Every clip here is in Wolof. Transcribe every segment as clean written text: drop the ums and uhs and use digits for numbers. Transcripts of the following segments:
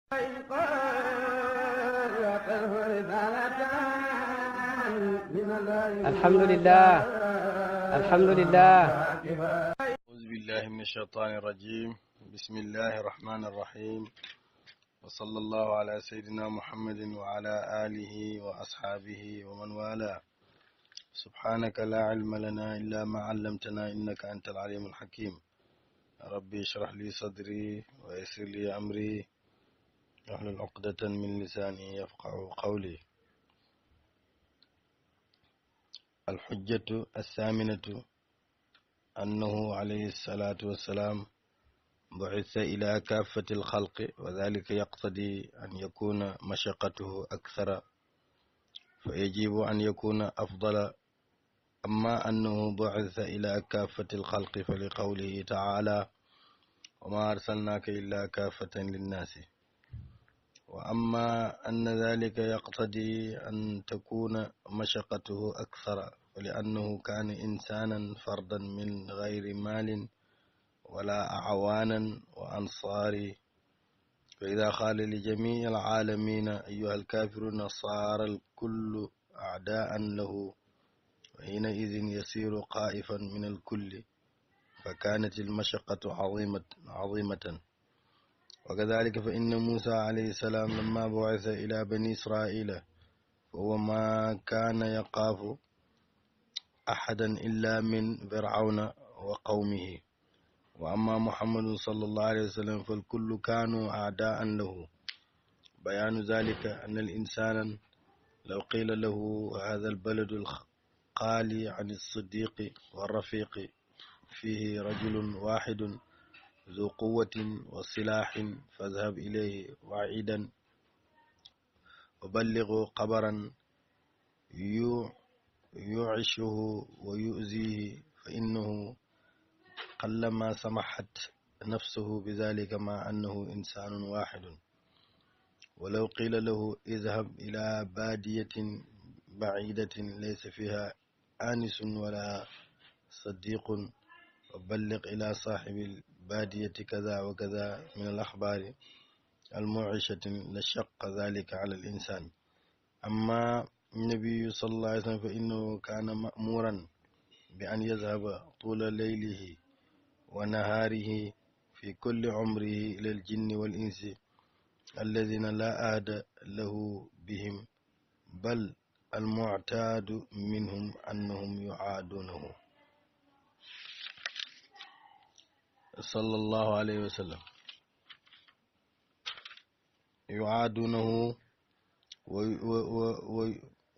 الحمد لله الحمد لله. أعوذ بالله من الشيطان الرجيم. بسم الله الرحمن الرحيم، وصلى الله على سيدنا محمد وعلى آله وأصحابه ومن والاه. سبحانك لا علم لنا إلا ما علمتنا إنك أنت العليم الحكيم. ربي اشرح لي صدري ويسر لي أمري واحلل عقدة من لساني يفقه قولي. الحجة الثامنة أنه عليه الصلاة والسلام بعث إلى كافة الخلق، وذلك يقتضي أن يكون مشقته أكثر فيجب أن يكون أفضل. أما أنه بعث إلى كافة الخلق فلقوله تعالى: وما أرسلناك إلا كافة للناس. وأما أن ذلك يقتضي أن تكون مشقته أكثر فلأنه كان إنسانا فردا من غير مال ولا أعوانا وأنصار، فإذا قال لجميع العالمين أيها الكافرون صار الكل أعداء له، وحينئذ يصير خائفا من الكل، فكانت المشقة عظيمة. وكذلك فإن موسى عليه السلام لما بعث إلى بني إسرائيل فهو ما كان يخاف أحدا إلا من فرعون وقومه. وأما محمد صلى الله عليه وسلم فالكل كانوا أعداء له. بيان ذلك أن الإنسان لو قيل له هذا البلد الخالي عن الصديق والرفيق فيه رجل واحد ذو قوة وسلاح فاذهب إليه وعيدا وبلغه خبرا يعشه ويؤذيه، فإنه قلما سمحت نفسه بذلك مع أنه إنسان واحد. ولو قيل له اذهب إلى بادية بعيدة ليس فيها آنس ولا صديق وبلغ إلى صاحب البادية كذا وكذا من الأخبار الموعشة لشق ذلك على الإنسان. أما النبي صلى الله عليه وسلم فإنه كان مأمورا بأن يذهب طول ليله ونهاره في كل عمره إلى الجن والإنس الذين لا عهد له بهم، بل المعتاد منهم أنهم يعادونه صلى الله عليه وسلم، يعادونه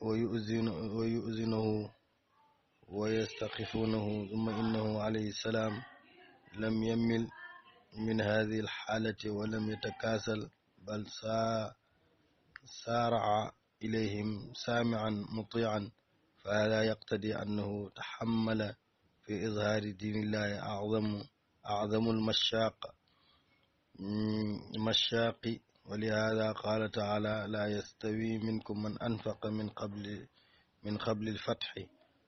ويؤذنه ويستخفونه. ثم إنه عليه السلام لم يمل من هذه الحالة ولم يتكاسل، بل سارع إليهم سامعا مطيعا. فهذا يقتضي أنه تحمل في إظهار دين الله أعظم المشاق. ولهذا قال تعالى: لا يستوي منكم من أنفق من قبل الفتح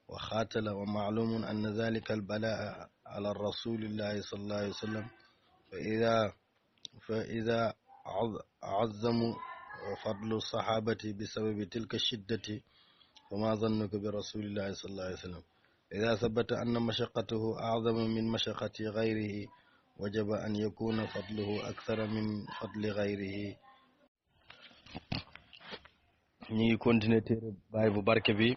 وقاتل. ومعلوم أن ذلك البلاء على الرسول الله صلى الله عليه وسلم، فإذا عظم فضل الصحابة بسبب تلك الشدة فما ظنك برسول الله صلى الله عليه وسلم. إذا ثبت أن مشقته أعظم من مشقة غيره وجب أن يكون فضله أكثر من فضل غيره. ñi continuer téere baay bu barke bi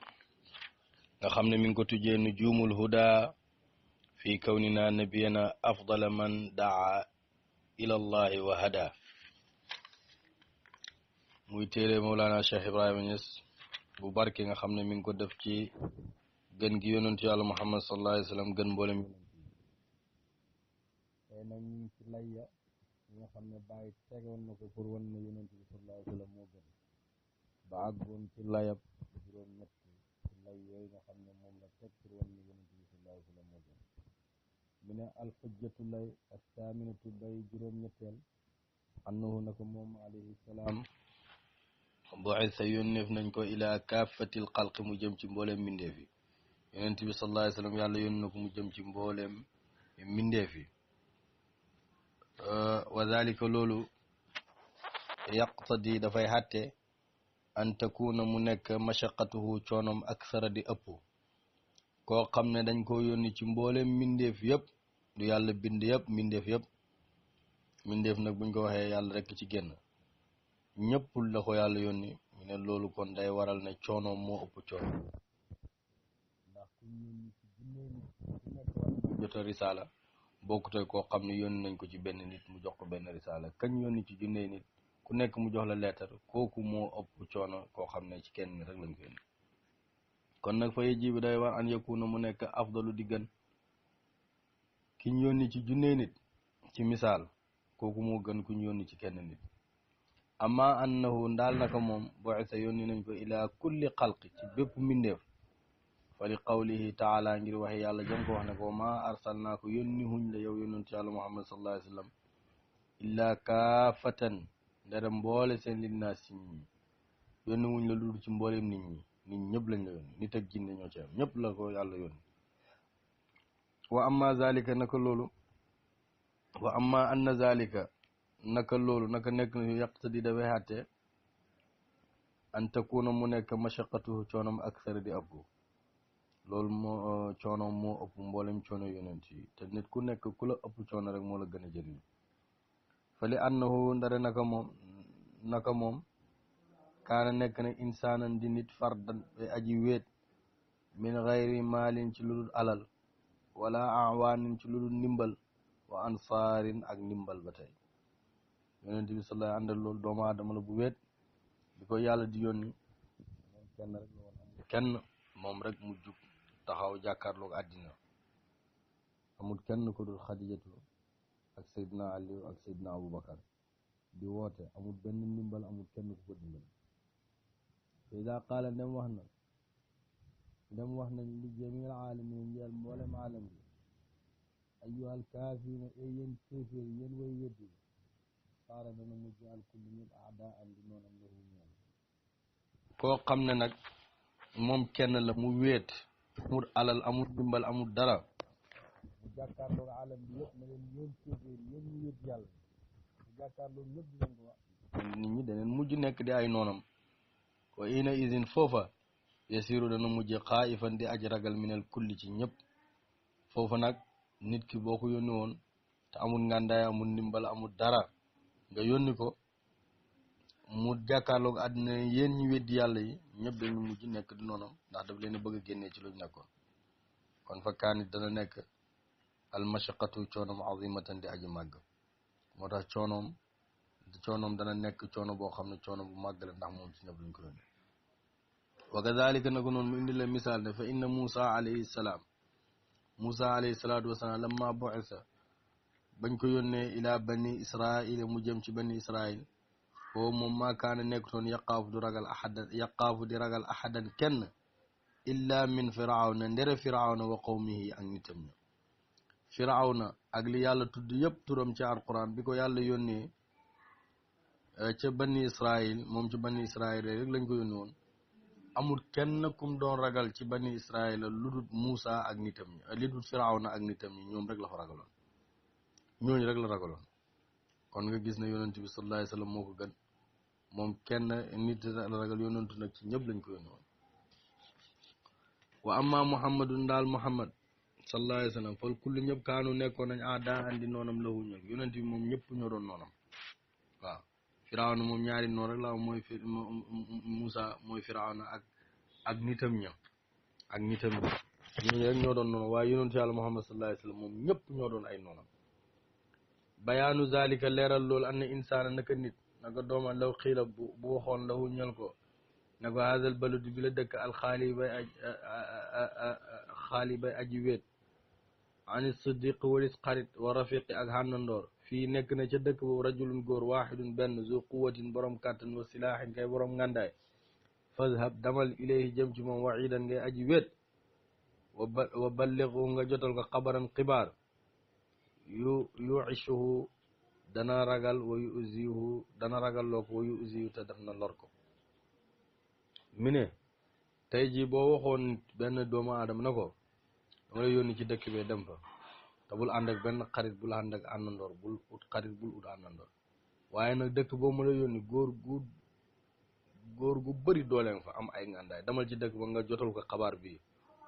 nga xam ne mi ngi ko tujjee nujumul huda fi kawnina nabiyana afdala man daa ila allahi wa hada. muy téere Mawlana Cheikh Ibrahima Niass bu barke nga xam ne mi ngi ko def ci gën gi yonentu yàlla Muhammad sallallahu alayhi wa sallam gën mboolem tey nag ñu ngi ci layya yi nga xam ne bàyyi tegoon na ko pour wan na yonent bi sallallahu alayhi wa sallam moo gën ba àggoon ci layab juróom ñett ci lay yooyu nga xam ne moom la teg pour wan na yonent bi sallallahu alayhi wa sallam moo gën. mu ne alxujjatu lay astaaminatu bay juróom ñetteel annahu na ko moom alayhi salaam bu'itha yónneef nañ ko ila kaafatil xalqi mu jëm ci mbooleem mbindeef yi. yonent bi sallallahu alayhi wa sallam yàlla yónn na ko mu jëm ci mbooleem mbindeef yi. wa dalika loolu yaqtadi dafay xàtte an takuna mu nekk mashaqatuhu coonom aksara di ëpp koo xam ne dañ ko yónni ci mboolem mbindeef yëpp du yàlla bind yëpp mbindeef yëpp mbindeef nag buñ ko waxee yàlla rekk ci génn ñëpp la ko yàlla yónni ñu ne loolu kon day waral ne coonoom moo ëpp coono ndax ku yónni ci junnee nit ku nekk war na jota risaala bokkute koo xam ne yónni nañ ko ci benn nit mu jox ko benn risaala kañ yónni ci junnee nit ku nekk mu jox la leetar kooku moo ëpp coono koo xam ne ci kenn nit rek lañ ko yónni kon nag fa yajibu day war an yakuna mu nekk afdalu di gën kiñ yónni ci junnee nit ci misaal kooku moo gën kuñ yónni ci kenn nit amma annahu ndaal naka moom bu'itha yónni nañ ko ila kulli xalqi ci bépp mbindeef fa li qawlihi taala ngir waxe yàlla jëm ko wax ne ko ma arsalnaako yónni huñ la yow yónnent yàlla muhammad sallallahu alayhi wa sallam illa kaafatan ndere mboole seen linnaas ci nit ñi yónni wuñ la lu ci mbooleem nit ñi nit ñëpp lañ la yónni nit ak jinne ñoo ci am ñëpp la ko yàlla yónni wa amma zalika naka loolu wa amma anna zalika naka loolu naka nekk na yaqtadi dafay xàtte an takuna mu nekk mashaqatuhu coonom aksara di ëpp loolu moo coonom moo ëpp mboolem coono yonent yi te nit ku nekk ku la ëpp coono rek moo la gën a jëriñ fa li annahu ndare naka moom kaana nekk na insaanan di nit fardan bay aji wéet min gayri maalin ci lu dul alal wala awaanin ci lu dul ndimbal wa ansaarin ak ndimbal ba tey yonent bi sallallahu àndal loolu doomu aadama la bu wéet bi ko yàlla di yónni moom kenn rek la woon amul kenn moom rek mu jug taxaw jàkkaarloog àddina amul kenn ko dul xadijatu ak Seydina Aliou ak Seydina Aboubacar di woote amul benn ndimbal amul kenn ku ko dimbal fa ida qaala ndem wax nañ li jamil aalamin njeel mboolem aalam bi ayyuhal kaafiruuna e yéen kéeféer yéen way weddi saara dana mujj al kulli nit aadaan di noonam lahu ñeel koo xam ne nag moom kenn la mu wéet amul alal amul dimbal amul dara mu jàkkaarloog alam bi yëpp na leen yéen kéeféer yéen ñu wéet yàlla mu jàkkaarloog ñëpp di leen ko wax nit ñi daneen mujj nekk di ay noonam wa ina isin foofa yasiru dana mujj xaayifan di aj ragal minal kulli ci ñëpp foofa nag nit ki boo ko yónni woon te amul ngàndaay amul ndimbal amul dara nga yónni ko mu jàkkaarloog àddina yéen ñi weddi yàlla yi ñëpp dañu mujj nekk di noonam ndax daf leen bëgg a génnee ci luñ nekkoon kon fa kaanit dana nekk almashaqatu coonoom azimatan di aji màgg moo tax coonoom dana nekk coono boo xam ne coono bu màgg la ndax moom ci ñëpp luñ ko yónni wa kadalika nako noonu mu indi la misaal ne fa inna Musa alayhi salaatu wasalaam lamma bu'isa bañ ko yónnee ila bani israil mu jëm ci bani israil foo moom maa kaana nekkutoon yaqaafu di ragal ahadan kenn illa min firawna ndere firawna wa qawmihi ak nitam ña firawna ak li yàlla tudd yëpp turam ci alquran bi ko yàlla yónnee ca bani israil moom ci bani israil rek lañ ko yónni woon amul kenn kum doon ragal ci bani israil lu dul Muusa ak nitam ñi li dul firawna ak nitam ñi ñoom rek la fa ragaloon ñooñu rek la ragaloon kon nga gis ne yonent bi sallallahu alayhi wa sallam moo ko gën moom kenn nit la ragal yonentu nag ci ñëpp lañ ko yónni woon wa amma muhammadun daal muhammad sallallahu alayhi wa sallam fal kulli ñëpp kaanu nekkoon nañ daa andi noonam la wuñu yonent bi moom ñëpp ñoo doon noonam waaw firawna moom ñaari noon rek la mooy Muusa mooy firawna ak nitam ña ñooñu rek ñoo doon noonu waaye yonentu yàlla muhammad sallallahu alayhi wa sallam moom ñëpp ñoo doon ay noonam bayaanu zalika leeral loolu anna insaana naka nit naka dooma law xiila bu waxoon lahu ñel ko ne ko haazal baladu bi la dëkk alxaali bay aji wéet ani siddiq walis xarit wa rafiqi ak xànnandoor fii nekk na ca dëkk boobu rajulun góor waaxidun benn zu quwatin borom kàttan wa silaahin kay borom ngàndaay fadhab damal ilayhi jëm ci moom waxidan ngay aji wéet wa ballighu nga jotal ko xabaran xibaar yuishuhu dana ragal wa yuzihu dana ragal loo ko wa yuzihu te def na lor ko mi ne tey jii boo waxoon benn doomu aadama na ko dama lay yónni ci dëkk bee dem fa te bul ànd ak benn xarit bul ànd ak àndandoor bul ut xarit bul ut àndandoor waaye nag dëkk boo mu la yónni góor gu bëri dooleen fa am ay ngàndaay damal ci dëkk ba nga jotal ko xabaar bii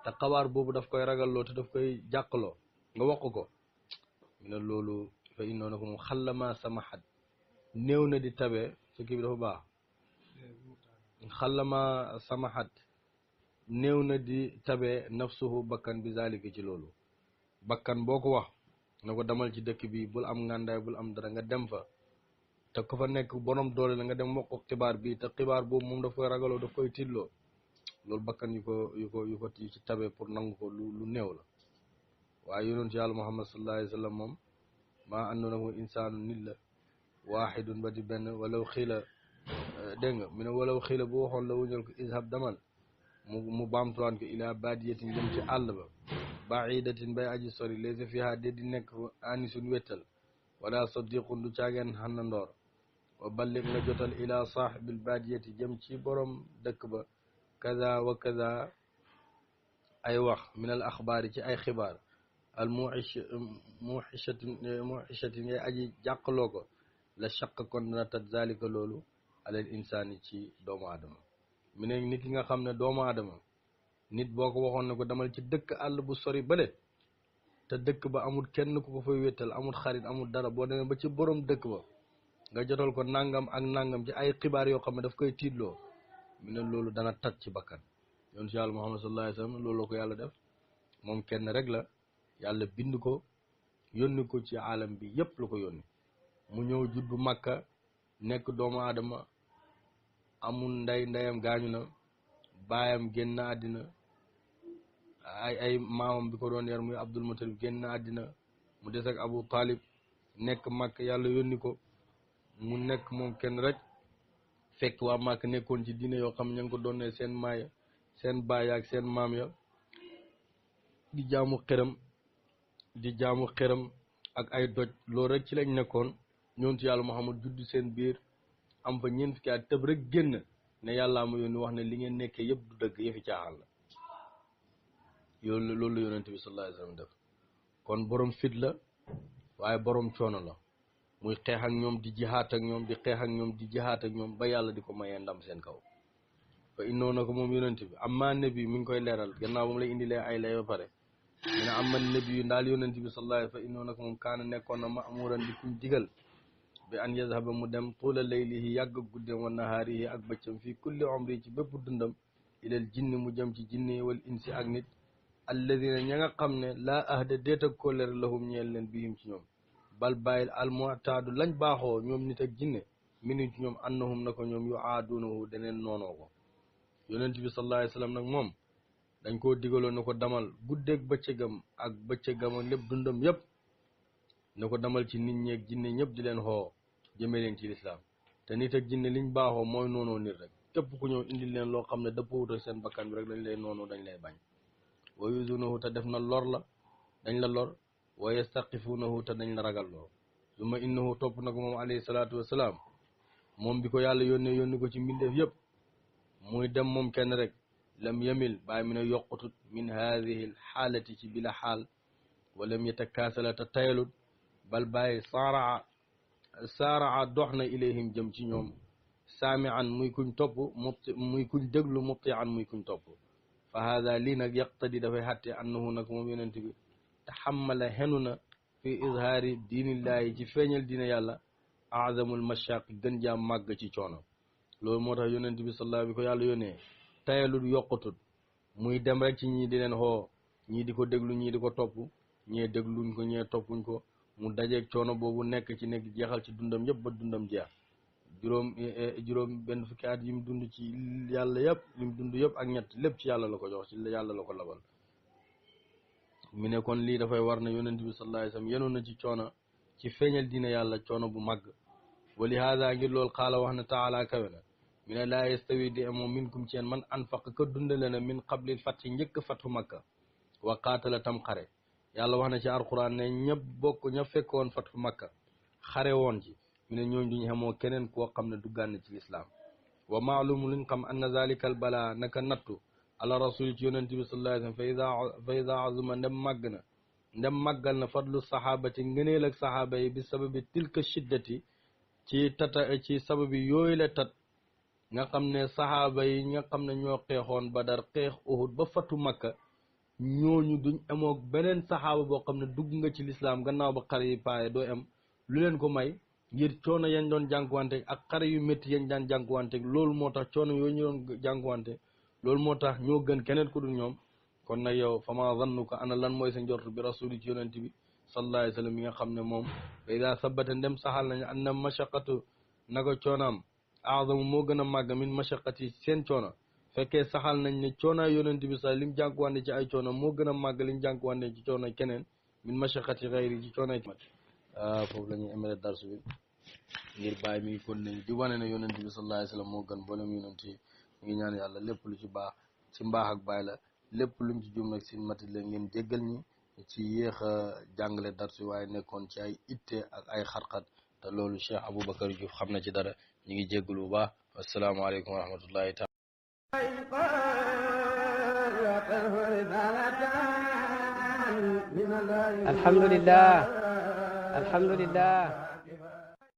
te xabaar boobu daf koy ragalloo te daf koy jàqloo nga wax ko mi ne loolu fa innoo na ko moom xallama samahat néew na di tabe su kii bi dafa baax xallama samahat néew na di tabe nafsuhu bakkan bi zalika ci loolu bakkan boo ko wax na ko demal ci dëkk bi bul am ngàndaay bul am dara nga dem fa te ko fa nekk borom doole la nga dem wax ko xibaar bi te xibaar boobu moom daf koy ragaloo daf koy tiitloo loolu bakkan yu ko ci tabe pour nangu ko lu néew la waaye yonent yàlla Muhammad sallallahu alayhi wa sallam moom maa àndoona ko insaanu nit la waaxidun ba di benn walaw xiila dégg nga mu ne walaw xiila bu waxoon la wuñal ko izhab damal mu baamtuwaan ko ilaa baadiyatin jëm ci àll ba baidatin bay aji sori laysa fiha de di nekk anisun wettal wala sadiqun du caageen xannandoor wa ballig nga jotal ila saaxibil baadiyati jëm ci borom dëkk ba kaza wa kaza ay wax min al axbaari ci ay xibaar al muxishatin yay aji jàqloo ko la shaq kon dana tat zalika loolu alal insaani ci doomu aadama mi ne nit ki nga xam ne doomu aadama nit boo ko waxoon ne ko demal ci dëkk àll bu sori bële te dëkk ba amul kenn ku ko fay wéttal amul xarit amul dara boo demee ba ci borom dëkk ba nga jotal ko nangam ak nangam ci ay xibaar yoo xam ne daf koy tiitloo mi ne loolu dana tat ci bakkan yoon si yàlla Muhammad sallallahu alayhi wa sallam loolu la ko yàlla def moom kenn rek la yàlla bind ko yónni ko ci aalam bi yépp la ko yónni mu ñëw juddu Makka nekk doomu aadama amul ndeyam gaañu na baayam génn àddina ay maamam bi ko doon yar muy Abdul Mutalib génn àddina mu des ak Abu Talib nekk Makka yàlla yónni ko mu nekk moom kenn rek fekk waa Makka nekkoon ci diine yoo xam ne ña ngi ko doon ne seen maaya seen baay ak seen maam ya di jaamu xëram ak ay doj loolu rek ci lañ nekkoon ñoon ci yàlla Muhammad judd seen biir am fa ñeent fukki at tëb rek génn ne yàllaa ma yónni wax ne li ngeen nekkee yëpp du dëgg yëfi caaxaan la loolu la yonente bi sallallahu alayhi wa sallam def kon borom fit la waaye borom coono la muy xeex ak ñoom di jihaat ak ñoom di xeex ak ñoom di jihaat ak ñoom ba yàlla di ko mayee ndam seen kaw fa innoo na ko moom yonente bi amma nabi mi ngi koy leeral gannaaw ba mu lay indilee ay lay ba pare mu ne amma nabi yu ndaal yonente bi sallallahu alayhi fa innoo na ko moom kaana nekkoon na ma'muran di kuñ digal bi an yazhaba mu dem tuula laylihi yàgg guddeem wa nahaarihi ak bëccëm fii kulli umri ci bépp dundam ilal jinni mu jëm ci jinni wal insi ak nit alladina ña nga xam ne laa ahda déet ak kóllëre lahum ñeel leen bihim ci ñoom bal bàyyil almu'taadu lañ baaxoo ñoom nit ak jinne minu ci ñoom annahum na ko ñoom yu aadunahu daneen noonoo ko yonent bi sallallahu alayhi wa sallam nag moom dañ koo digaloon na ko damal guddeeg bëccëgam ak bëccëgam ak lépp dundam yépp na ko damal ci nit ñeeg jinne ñëpp di leen xoo jëmee leen ci lislaam te nit ak jinne liñ baaxoo mooy noonoo nit rek képp ku ñëw indi leen loo xam ne dëppwut ak seen bakkan bi rek dañ lay noonoo dañ lay bañ wa yuzunahu te def na lor la dañ la lor wa yastaqifunahu te dañ la ragal loo summa innahu topp na ko moom alayhi salaatu wasalaam moom bi ko yàlla yónni ko ci mbindeef yëpp muy dem moom kenn rek lam yamil bàyyi mi ne yoqutut min haadihi l xaalati ci bila xaal walam yatakaasala te tayalut bal bàyyi saaraa dox na ilayhim jëm ci ñoom saamian muy kuñ topp muy kuñ déglu mutian muy kuñ topp fa haada lii nag yaqtadi dafay xatte annahu nag moom yonent bi taxammala xenu na fi izhaari diinillaahi ci feeñal diine yàlla azamul mashaqi gën jaam màgg ci coono loolu moo tax yonent bi sallallahu bi ko yàlla yónnee tayalul yokkutut muy dem rek ci ñii di leen xoo ñii di ko déglu ñii di ko topp ñee dégluñ ko ñee toppuñ ko mu dajeeg coono boobu nekk ci nekk jeexal ci dundam yëpp ba dundam jeex juróom benn fukki at yi mu dund ci yàlla yëpp li mu dund yëpp ak ñett lépp ci yàlla la ko jox ci yàlla la ko labal mu ne kon lii dafay war na yonent bi sallallahu alayhi wasallam yenoon na ci coono ci feeñal diine yàlla coono bu màgg wali haada ngir loolu xaala wax na taala kawe na mi ne laa yastawi di moom minkum ci yéen man anfaq ka dundale na min qablil fathi njëkk fathu makka wa qaatala tam xare yàlla wax na ci alquran ne ñëpp bokk ña fekkoon fathu makka xare woon ci mi ne ñooñ duñ xamoo keneen koo xam ne duggaan ci lislaam wa maalum luñ xam anna zalika al bala naka nattu ala rasul ci yonent bi sallallahu alayhi wasallam fa ida azuma ndem màggal na fadlu sahabati ngëneel ak sahaaba yi bi sababi tilka shiddati ci sababi yooyu la tat nga xam ne saxaaba yi nga xam ne ñoo xeexoon Badar xeex Uhud ba fatu Makka ñooñu duñ amoog beneen saxaaba boo xam ne dugg nga ci lislaam gannaaw ba xare yi paaye doo am lu leen ko may ngir coono yañ doon jànkuwante ak xare yu métti yañ daan jànkuwante loolu moo tax coono yooyu ñu doon jànkuwante loolu moo tax ñoo gën keneen ku dul ñoom kon nag yow fama zannuka ana lan mooy sa njort bi rasuli ci yonent bi sallallahu alayhi wa sallam yi nga xam ne moom fa ida sabata ndem saxal nañu anna mashaqatu naka coonaam azamu moo gën a màgg min mashaqati seen coono fekkee saxal nañ ne coonaa yonent bi sax lim jànkuwante ci ay coono moo gën a màgg lim jànkuwante ci coono keneen min mashaqati xayri ci coono foofu la ñuy emele darsu bi ngir bàyyi mi ngi kon nañ di wane ne yonent bi sallallahu alayhi wa sallam moo gën boolem yonent yi ngi ñaan yàlla lépp lu ci baax ci mbaax ak bàyyi la lépp luñ ci jum nag sin mati la ngeen jéggal ñi ci yéex a jàngale darsu waaye nekkoon ci ay itte ak ay xarxat te loolu Cheikh Aboubacar Diouf xam na ci dara ñu ngi jéggalu bu baax asalaamaaleykum wa rahmatullahi taala alhamdulillah alhamdulillah